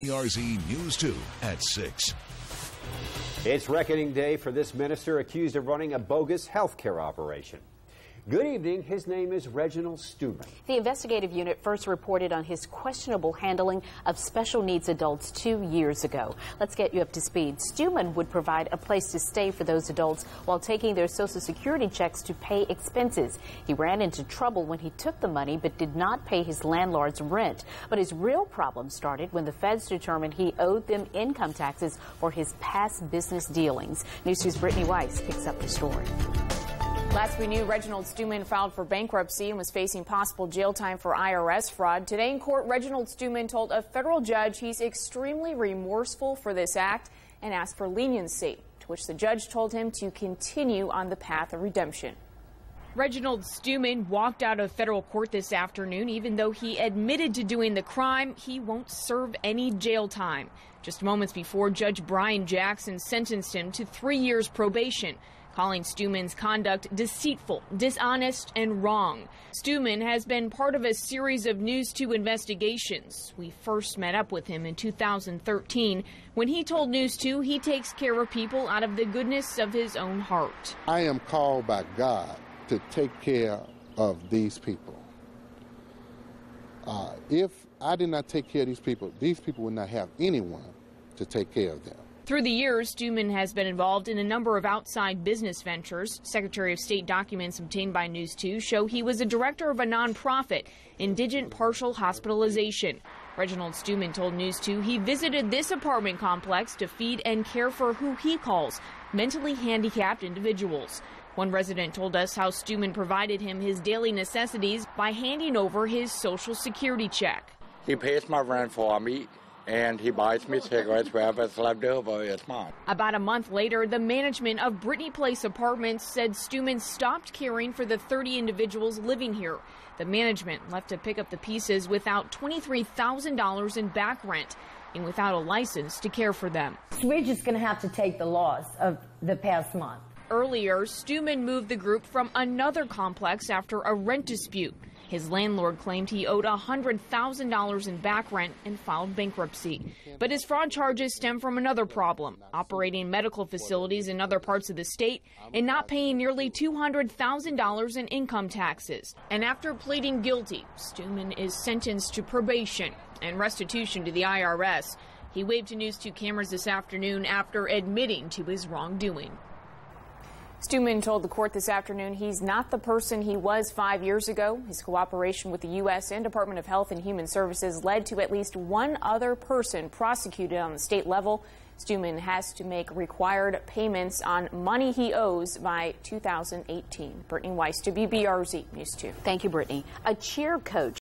WBRZ News 2 at 6. It's reckoning day for this minister accused of running a bogus health care operation. Good evening. His name is Reginald Stuman. The investigative unit first reported on his questionable handling of special needs adults 2 years ago. Let's get you up to speed. Stuman would provide a place to stay for those adults while taking their Social Security checks to pay expenses. He ran into trouble when he took the money but did not pay his landlord's rent. But his real problem started when the feds determined he owed them income taxes for his past business dealings. News 2's Brittany Weiss picks up the story. Last we knew, Reginald Stuman filed for bankruptcy and was facing possible jail time for IRS fraud. Today in court, Reginald Stuman told a federal judge he's extremely remorseful for this act and asked for leniency, to which the judge told him to continue on the path of redemption. Reginald Stuman walked out of federal court this afternoon. Even though he admitted to doing the crime, he won't serve any jail time. Just moments before, Judge Brian Jackson sentenced him to 3 years probation, calling Stuman's conduct deceitful, dishonest, and wrong. Stuman has been part of a series of News 2 investigations. We first met up with him in 2013 when he told News 2 he takes care of people out of the goodness of his own heart. I am called by God to take care of these people. If I did not take care of these people would not have anyone to take care of them. Through the years, Stuman has been involved in a number of outside business ventures. Secretary of State documents obtained by News 2 show he was a director of a nonprofit, Indigent Partial Hospitalization. Reginald Stuman told News 2 he visited this apartment complex to feed and care for who he calls mentally handicapped individuals. One resident told us how Stuman provided him his daily necessities by handing over his Social Security check. He pays my rent for me, and he buys me cigarettes wherever it's left over. It's mine. About a month later, the management of Brittany Place Apartments said Stuman stopped caring for the 30 individuals living here. The management left to pick up the pieces without $23,000 in back rent and without a license to care for them. We're just going to have to take the loss of the past month. Earlier, Stuman moved the group from another complex after a rent dispute. His landlord claimed he owed $100,000 in back rent and filed bankruptcy. But his fraud charges stem from another problem, operating medical facilities in other parts of the state and not paying nearly $200,000 in income taxes. And after pleading guilty, Stuman is sentenced to probation and restitution to the IRS. He waved to News 2 cameras this afternoon after admitting to his wrongdoing. Stuman told the court this afternoon he's not the person he was 5 years ago. His cooperation with the U.S. and Department of Health and Human Services led to at least one other person prosecuted on the state level. Stuman has to make required payments on money he owes by 2018. Brittany Weiss, WBRZ News 2. Thank you, Brittany. A cheer coach